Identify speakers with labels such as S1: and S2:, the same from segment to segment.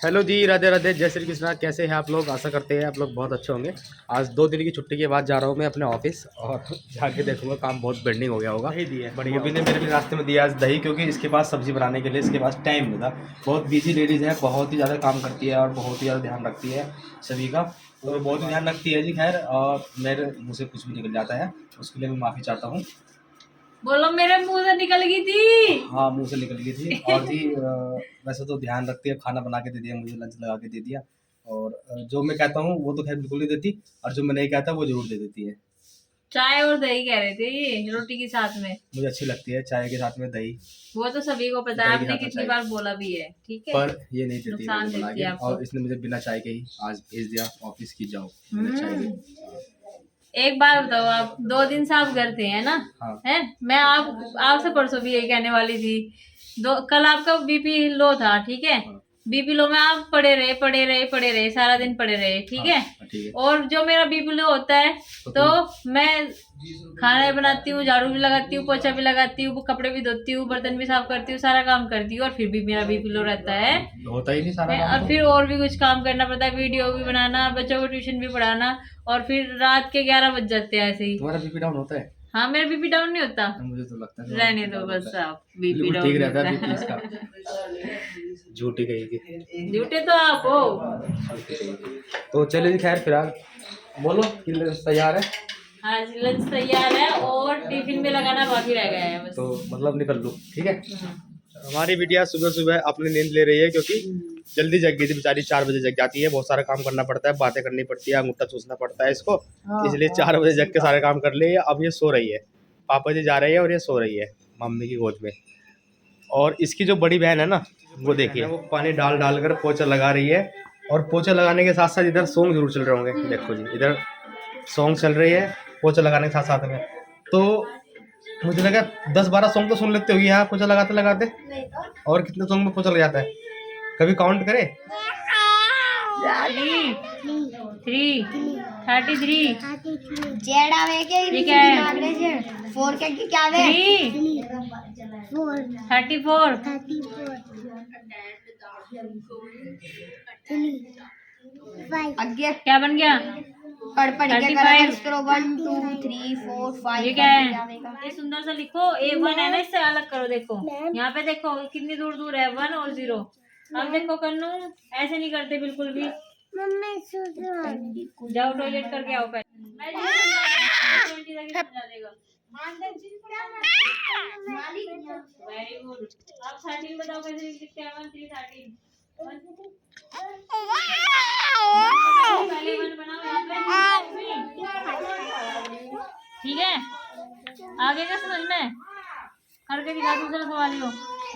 S1: Hello जी, राधे राधे, जय श्री कृष्णा। कैसे हैं आप लोग? आशा करते हैं आप लोग बहुत अच्छे होंगे। आज 2 दिन की छुट्टी के बाद जा रहा हूँ मैं अपने ऑफिस और जाके देखूंगा काम बहुत पेंडिंग हो गया होगा। मूवी ने मेरे लिए रास्ते में दिया आज दही, क्योंकि इसके पास सब्जी बनाने के लिए इसके पास टाइम नहीं था। बहुत बिजी लेडीज़ है, बहुत ही ज़्यादा काम करती है और बहुत ही ज़्यादा ध्यान रखती है सभी का, तो बहुत ही ध्यान रखती है जी। खैर, और मेरे मुँह से कुछ भी निकल जाता है, उसके लिए मैं माफ़ी चाहता हूँ।
S2: बोलो मेरे मुंह से निकल गई थी।
S1: हाँ, मुंह से निकल गई थी। और जी वैसे तो ध्यान रखती है, खाना बना के दे दिया मुझे, लंच लगा के दे दिया। और जो मैं कहता हूँ वो तो खैर बिल्कुल नहीं देती, और जो मैं नहीं कहता वो जरूर दे देती है।
S2: चाय और दही कह रहे थे रोटी के साथ में।
S1: मुझे अच्छी लगती है चाय के साथ में दही।
S2: वो तो सभी को पता है, आपने कितनी बार बोला भी है, ठीक है।
S1: पर ये नहीं देती
S2: नुकसान
S1: मुझे बना
S2: देती
S1: के,
S2: है आपको।
S1: और इसने मुझे बिना चाय के ही आज भेज दिया ऑफिस की, जाओ बिना चाय के।
S2: एक बार बताओ, आप 2 दिन से आप घर थे है ना?
S1: हाँ।
S2: है, मैं आपसे परसों भी यही कहने वाली थी। कल आपका बीपी लो था, ठीक है।
S1: हाँ।
S2: बीपी लो में आप पड़े रहे सारा दिन पड़े रहे, ठीक है।
S1: ठीक है।
S2: और जो मेरा बीपी लो होता है तो मैं खाना बनाती हूँ, झाड़ू भी लगाती हूँ, पोछा भी लगाती हूँ, कपड़े भी धोती हूँ, बर्तन भी साफ करती हूँ, सारा काम करती हूँ, और फिर भी मेरा बीपी लो रहता है।
S1: होता ही नहीं सारा काम
S2: और
S1: तो।
S2: फिर और भी कुछ काम करना पड़ता है, वीडियो भी बनाना, बच्चों को ट्यूशन भी पढ़ाना, और फिर रात के 11 बज जाते हैं ऐसे ही।
S1: तुम्हारा बीपी डाउन होता है?
S2: हाँ, मेरा बीपी डाउन नहीं होता।
S1: मुझे तो लगता है
S2: रहने दो बस, आप बीपी डाउन
S1: ठीक रहता है बीपी इसका। झूठी कही
S2: झूठे तो आप हो।
S1: तो चलिए खैर, फिलहाल बोलो कि लंच तैयार है।
S2: हाँ जी, लंच तैयार है और टिफिन में लगाना बाकी रह गया है बस।
S1: तो मतलब निकल लो, ठीक है। हमारी बिटिया सुबह सुबह अपनी नींद ले रही है, क्योंकि जल्दी जग गई थी बेचारी, 4 बजे जग जाती है। बहुत सारा काम करना पड़ता है, बातें करनी पड़ती है, अंगूठा चूसना पड़ता है इसको, इसलिए 4 बजे जग के सारे काम कर लिए। अब ये सो रही है, पापा जी जा रहे हैं और ये सो रही है मम्मी की गोद में। और इसकी जो बड़ी बहन है ना, वो देखिए, वो पानी डाल डाल कर पोछा लगा रही है। और पोछा लगाने के साथ साथ इधर सॉन्ग जरूर चल रहे होंगे। देखो जी, इधर सॉन्ग चल रही है पोछा लगाने के साथ साथ में। तो मुझे लगा 10-12 सॉन्ग तो सुन लेते होगी यहाँ पोछा लगाते लगाते। और कितने सॉन्ग में पोछा लग जाता है, कभी काउंट करे?
S2: 3 33
S3: जेड आवे के
S2: ठीक है।
S3: जेड 4 के क्या आवे
S2: 34
S3: आगे
S2: क्या बन गया?
S3: पढ़ के
S2: 35
S3: करो 1 2 3 4 5
S2: ये क्या है? ये सुंदर सा लिखो, A1 है ना, इससे अलग करो। देखो यहाँ पे, देखो कितनी दूर दूर है 1 और 0। अब देखो कन्नू, ऐसे नहीं करते बिल्कुल भी। जाओ टॉयलेट करके आओ पहले। Very good. आप 13 बताओ कैसे लिखते हैं? 1 3 13 पहले 1 बनाओ यहाँ पे, ठीक है। आगे का समझ में करके दिखा, दूसरा सवाल हो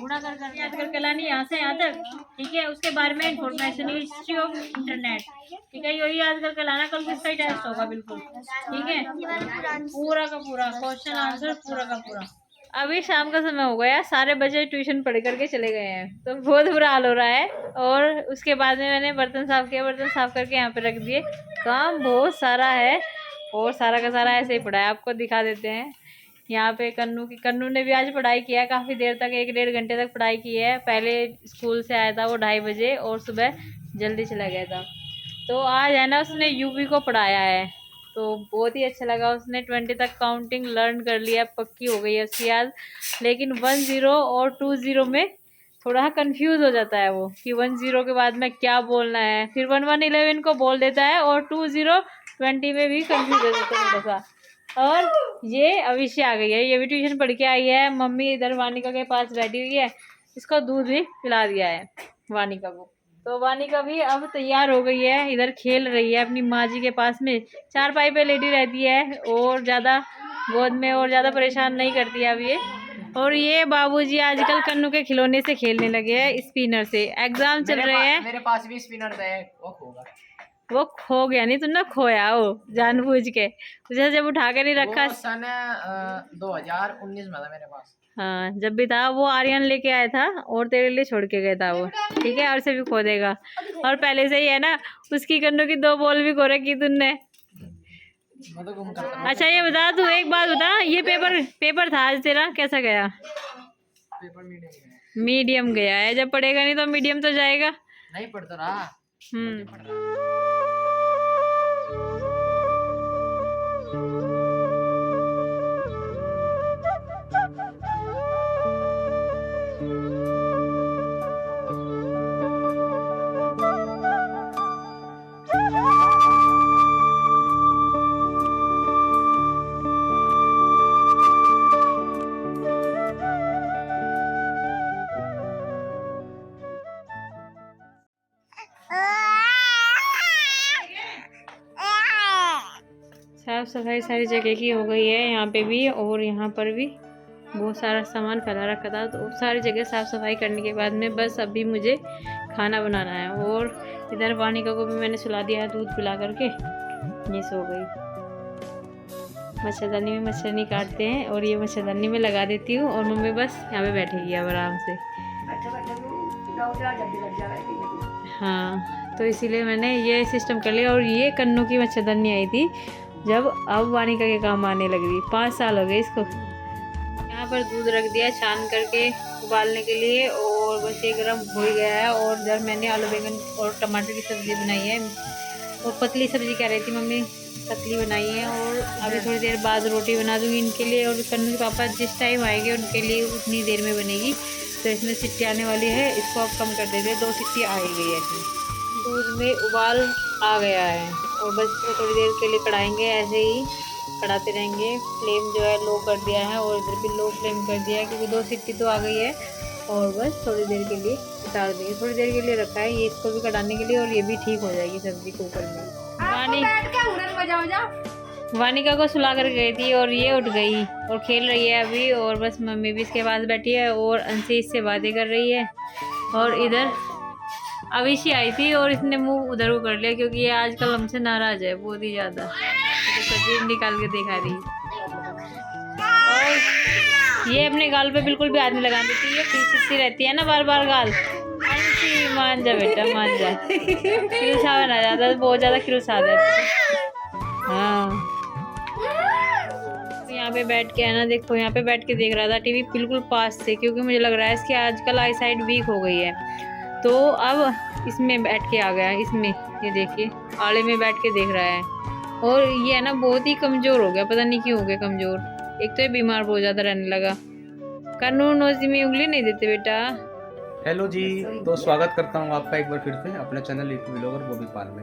S2: बूढ़ा कर याद करके लानी यहाँ से यहाँ तक, ठीक है। उसके बारे में इंफॉर्मेशन, हिस्ट्री ऑफ इंटरनेट, ठीक है, यही याद करके लाना। कल किसका ही टेस्ट होगा बिल्कुल, ठीक है। पूरा का पूरा क्वेश्चन आंसर, पूरा का पूरा। अभी शाम का समय हो गया, सारे बच्चे ट्यूशन पढ़ करके चले गए हैं, तो बहुत बुरा हाल हो रहा है। और उसके बाद में मैंने बर्तन साफ किया, बर्तन साफ करके यहाँ पे रख दिए। काम बहुत सारा है, और सारा का सारा ऐसे ही पड़ा है। आपको दिखा देते हैं यहाँ पे कन्नू ने भी आज पढ़ाई किया है काफ़ी देर तक, 1-1.5 घंटे तक पढ़ाई की है। पहले स्कूल से आया था वो 2:30 बजे, और सुबह जल्दी चला गया था। तो आज है ना, उसने यूपी को पढ़ाया है, तो बहुत ही अच्छा लगा। उसने 20 तक काउंटिंग लर्न कर लिया, पक्की हो गई है उसकी आज। लेकिन 10 और 20 में थोड़ा कंफ्यूज हो जाता है वो, कि 10 के बाद में क्या बोलना है। फिर 11-11 को बोल देता है, और 20-20 में भी कंफ्यूज हो जाता है थोड़ा सा। और ये अविष्य आ गई है, ये भी ट्यूशन पढ़ के आई है। मम्मी इधर वानिका के पास बैठी हुई है, इसको दूध भी पिला दिया है वानिका को। तो वानिका भी अब तैयार हो गई है, इधर खेल रही है अपनी माँ जी के पास में, चारपाई पे लेटी रहती है, और ज़्यादा गोद में और ज़्यादा परेशान नहीं करती है अब ये। और ये बाबूजी आजकल कन्नू के खिलौने से खेलने लगे हैं, स्पिनर से। एग्जाम चल रहे हैं,
S4: मेरे पास भी स्पिनर है,
S2: वो खो गया। नहीं, तुमने खोया हो जानबूझ के, उसे जब उठा के नहीं रखा।
S4: सन 2019 में था मेरे पास।
S2: हाँ, जब भी था वो आर्यन लेके आया था, और तेरे लिए छोड़ के गया था वो, ठीक है। और से भी खो देगा, और पहले से ही है ना, उसकी कन्नू की 2 बॉल भी खो रखी तुमने। अच्छा ये बता, तू एक बात बता, ये पेपर था आज तेरा, कैसा गया?
S4: पेपर मीडियम
S2: मीडियम गया है। जब पढ़ेगा नहीं तो मीडियम तो जाएगा।
S4: नहीं पढ़ तो रहा। पढ़ रहा।
S2: साफ सफाई सारी जगह की हो गई है, यहाँ पे भी और यहाँ पर भी बहुत सारा सामान फैला रखा था। तो सारी जगह साफ सफाई करने के बाद में बस अभी मुझे खाना बनाना है। और इधर वानिका को भी मैंने सुला दिया है दूध पिला करके, ये सो गई। मच्छरदानी में मच्छर नहीं काटते हैं और ये मच्छरदानी में लगा देती हूँ और मम्मी बस यहाँ पे बैठेगी अब आराम से। हाँ, तो इसीलिए मैंने ये सिस्टम कर लिया। और ये कन्नों की मच्छरदानी आई थी जब, अब वानिका के काम आने लग रही। 5 साल हो गए इसको। यहाँ पर दूध रख दिया छान करके उबालने के लिए और बस ये गर्म हो ही गया है। और इधर मैंने आलू बैंगन और टमाटर की सब्ज़ी बनाई है और पतली सब्ज़ी कह रही थी मम्मी, पतली बनाई है। और अभी थोड़ी देर बाद रोटी बना दूँगी इनके लिए। और कन्नू के पापा जिस टाइम आएंगे उनके लिए उतनी देर में बनेगी। तो इसमें सिट्टी आने वाली है, इसको अब कम कर देते हैं। 2 सिट्टी आ ही गई है इसमें। दूध में उबाल आ गया है और बस इसको थोड़ी देर के लिए कढ़ाएंगे, ऐसे ही कढ़ाते रहेंगे। फ्लेम जो है लो कर दिया है और इधर भी लो फ्लेम कर दिया है क्योंकि 2 सिट्टी तो आ गई है। और बस थोड़ी देर के लिए उतार देंगे। थोड़ी देर के लिए रखा है ये इसको भी कढ़ाने के लिए और ये भी ठीक हो जाएगी सब्जी कुकर में। वानिका को सुला कर गई थी और ये उठ गई और खेल रही है अभी। और बस मम्मी भी इसके पास बैठी है और अंशी इससे बातें कर रही है। और इधर अविशी आई थी और इसने मुंह उधर को कर लिया क्योंकि ये आजकल हमसे नाराज है बहुत ही ज़्यादा। तो सब्जी निकाल के दिखा रही। और ये अपने गाल पे बिल्कुल भी हाथ नहीं लगाने देती, ये खींचती रहती है ना बार बार गाल। अंशी मान जा बेटा, मान जा। खिलसा बना जाता है, बहुत ज़्यादा खिलसा देती है। हाँ, यहाँ पे बैठ के है ना, देखो यहाँ पे बैठ के देख रहा था टीवी बिल्कुल पास से, क्योंकि मुझे लग रहा है इसकी आजकल आई साइड वीक हो गई है। तो अब इसमें बैठ के आ गया, इसमें ये देखिए आले में बैठ के देख रहा है। और ये है ना बहुत ही कमज़ोर हो गया, पता नहीं क्यों हो गया कमज़ोर। एक तो ये बीमार बहुत ज़्यादा रहने लगा। कानू नोजी में उंगली नहीं देते बेटा।
S1: हेलो जी, तो स्वागत करता हूँ आपका एक बार फिर से अपने चैनल यूट्यूब व्लॉगर बॉबीपाल में।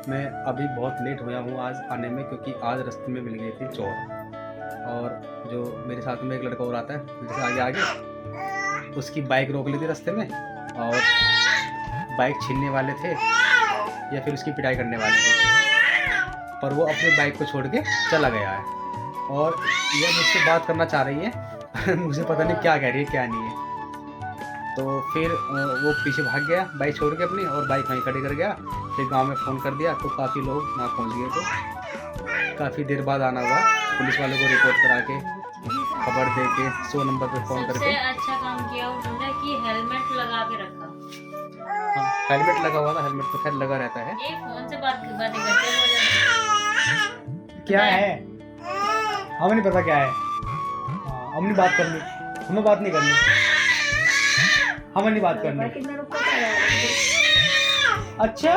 S1: मैं अभी बहुत लेट होया हूँ आज आने में, क्योंकि आज रास्ते में मिल गई थी चोर। और जो मेरे साथ में एक लड़का और आता है मेरे से आगे आगे, उसकी बाइक रोक ली थी रास्ते में और बाइक छीनने वाले थे या फिर उसकी पिटाई करने वाले थे, पर वो अपनी बाइक को छोड़ के चला गया है। और ये मुझसे बात करना चाह रही है मुझे पता नहीं क्या कह रही है क्या नहीं है। तो फिर वो पीछे भाग गया बाइक छोड़ के अपनी, और बाइक वहीं खड़ी कर गया। फिर गांव में फ़ोन कर दिया तो काफ़ी लोग वहाँ पहुँच गए। तो काफ़ी देर बाद आना हुआ, पुलिस वालों को रिपोर्ट करा के खबर दे के 100 नंबर पे फ़ोन करके।
S2: सबसे अच्छा काम किया उन्होंने कि हेलमेट लगा के रखा।
S1: हाँ, हेलमेट लगा हुआ था, हेलमेट तो खैर लगा रहता है।
S2: एक फोन से बातें करते हैं।
S1: क्या है हमें नहीं पता क्या है। हाँ, हम नहीं बात करनी, हमें बात नहीं करनी, हमें नहीं बात करनी। अच्छा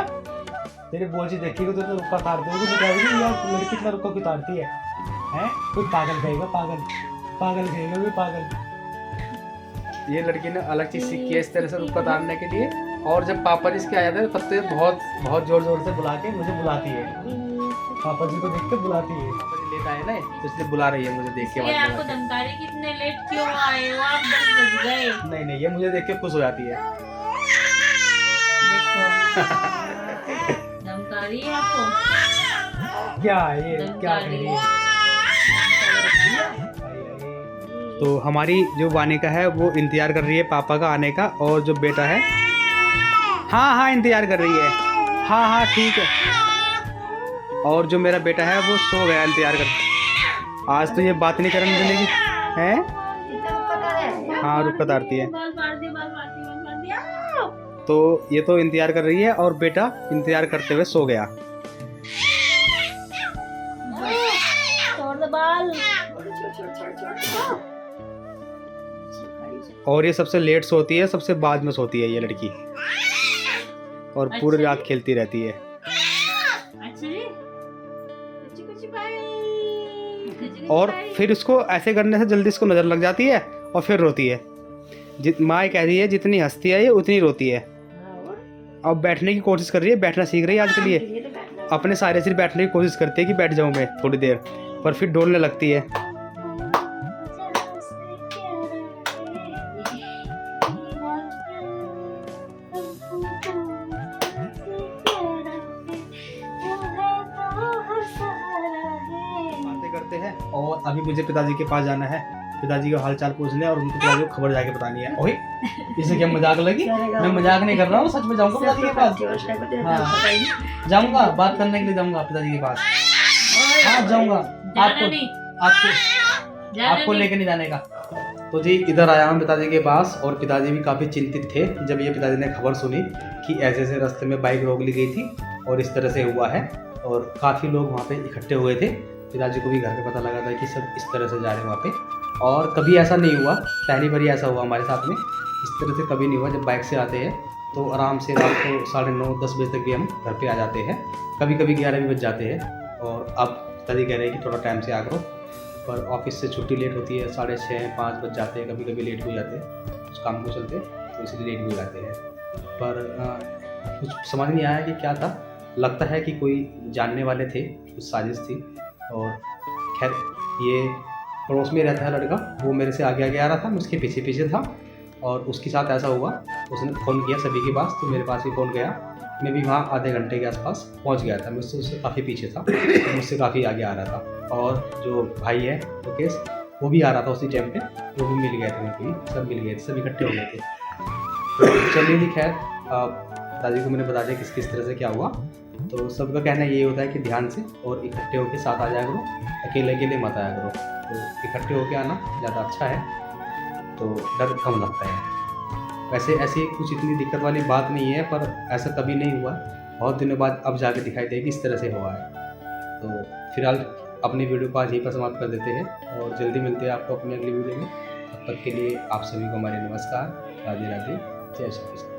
S1: तेरे बोझी देखी तो रुक्का उतारते हो तो यार लड़की कितना रुक्का उतारती है हैं? कोई पागल कहेगा, पागल कहेगा कोई पागल। ये लड़की ने अलग चीज़ सीखी है इस तरह से रुक्का उतारने के लिए। और जब पापा जी इसके आ जाते हैं तब तो बहुत जोर से बुला के मुझे बुलाती है। पापा जी को देख के बुलाती है। पापा जी लेट आए ना तो इसलिए बुला रही है मुझे देख के।
S2: आपको धमकारी कितने लेट क्यों आए हो आप? 10 बज गए।
S1: नहीं ये मुझे देख के खुश हो जाती है।
S2: देखो धमकारी है आपको।
S1: क्या ये क्या कह रही है? तो हमारी जो वानिका है वो इंतज़ार कर रही है पापा का आने का, और जो बेटा है हाँ इंतज़ार कर रही है। हाँ ठीक है। और जो मेरा बेटा है वो सो गया इंतज़ार कर। आज तो ये बात नहीं करने देगी हैं। हाँ रुक उतारती है। तो ये तो इंतज़ार कर रही है और बेटा इंतज़ार करते हुए सो गया। और ये सबसे लेट सोती है, सबसे बाद में सोती है ये लड़की। और पूरी रात खेलती रहती है।
S2: अच्छा जी कुछ कुछ बाई
S1: और फिर उसको ऐसे करने से जल्दी इसको नज़र लग जाती है और फिर रोती है। माँ कह रही है जितनी हंसती है ये उतनी रोती है। अब बैठने की कोशिश कर रही है, बैठना सीख रही है आज के लिए। अपने सारे सिर बैठने की कोशिश करती है कि बैठ जाऊँ मैं थोड़ी देर, पर फिर डोलने लगती है। बातें करते हैं और अभी मुझे पिताजी के पास जाना है, पिताजी का हाल चाल पूछने और उनको पिताजी को खबर जाके बतानी है। ओए इसे क्या मजाक लगी? मैं मजाक नहीं कर रहा हूँ, सच में जाऊंगा पिताजी के पास। हाँ जाऊंगा, बात करने के लिए जाऊंगा पिताजी के पास। हाँ जाऊंगा, आपको लेके नहीं जाने का। तो जी इधर आया हूँ पिताजी के पास और पिताजी भी काफ़ी चिंतित थे जब ये पिताजी ने खबर सुनी कि ऐसे ऐसे रास्ते में बाइक रोक ली गई थी और इस तरह से हुआ है। और काफ़ी लोग वहाँ पे इकट्ठे हुए थे। पिताजी को भी घर पे पता लगा था कि सब इस तरह से जा रहे हैं वहाँ पे, और कभी ऐसा नहीं हुआ, पहली बार ऐसा हुआ हमारे साथ में। इस तरह से कभी नहीं हुआ। जब बाइक से आते हैं तो आराम से रात को 9:30-10 बजे तक भी हम घर पे आ जाते हैं, कभी कभी 11 भी बज जाते हैं। और अब पिताजी कह रहे हैं कि थोड़ा टाइम से आ करो, पर ऑफिस से छुट्टी लेट होती है, 6:30-5 बज जाते हैं, कभी कभी लेट हो जाते हैं उस काम को चलते, तो इसलिए लेट हो जाते हैं। पर कुछ समझ नहीं आया कि क्या था। लगता है कि कोई जानने वाले थे, कुछ साजिश थी। और खैर ये पड़ोस में रहता है लड़का, वो मेरे से आगे आगे आ रहा था, मैं उसके पीछे पीछे था और उसके साथ ऐसा हुआ। उसने फ़ोन किया सभी के पास, तो मेरे पास भी फ़ोन गया। मैं भी वहाँ आधे घंटे के आसपास पहुँच गया था। मैं उससे काफ़ी पीछे था, तो मुझसे काफ़ी आगे आ रहा था। और जो भाई है मुकेश, वो भी आ रहा था उसी टाइम पे, वो भी मिल गए थे मेरे को, सब मिल गए थे, सब इकट्ठे हो गए थे। तो चलिए नहीं, खैर दादी को मैंने बता दिया किस किस तरह से क्या हुआ। तो सबका कहना ये होता है कि ध्यान से और इकट्ठे होकर साथ आ जाया करो, अकेले अकेले मत आया करो। तो इकट्ठे होकर आना ज़्यादा अच्छा है, तो डर कम लगता है। वैसे ऐसी कुछ इतनी दिक्कत वाली बात नहीं है, पर ऐसा कभी नहीं हुआ। बहुत दिनों बाद अब जाके दिखाई दे कि इस तरह से हुआ है। तो फिलहाल अपनी वीडियो को आज यहीं पर समाप्त कर देते हैं और जल्दी मिलते हैं आपको अपनी अगली वीडियो में। तब तक के लिए आप सभी को हमारे नमस्कार, राधे राधे, जय श्री कृष्ण।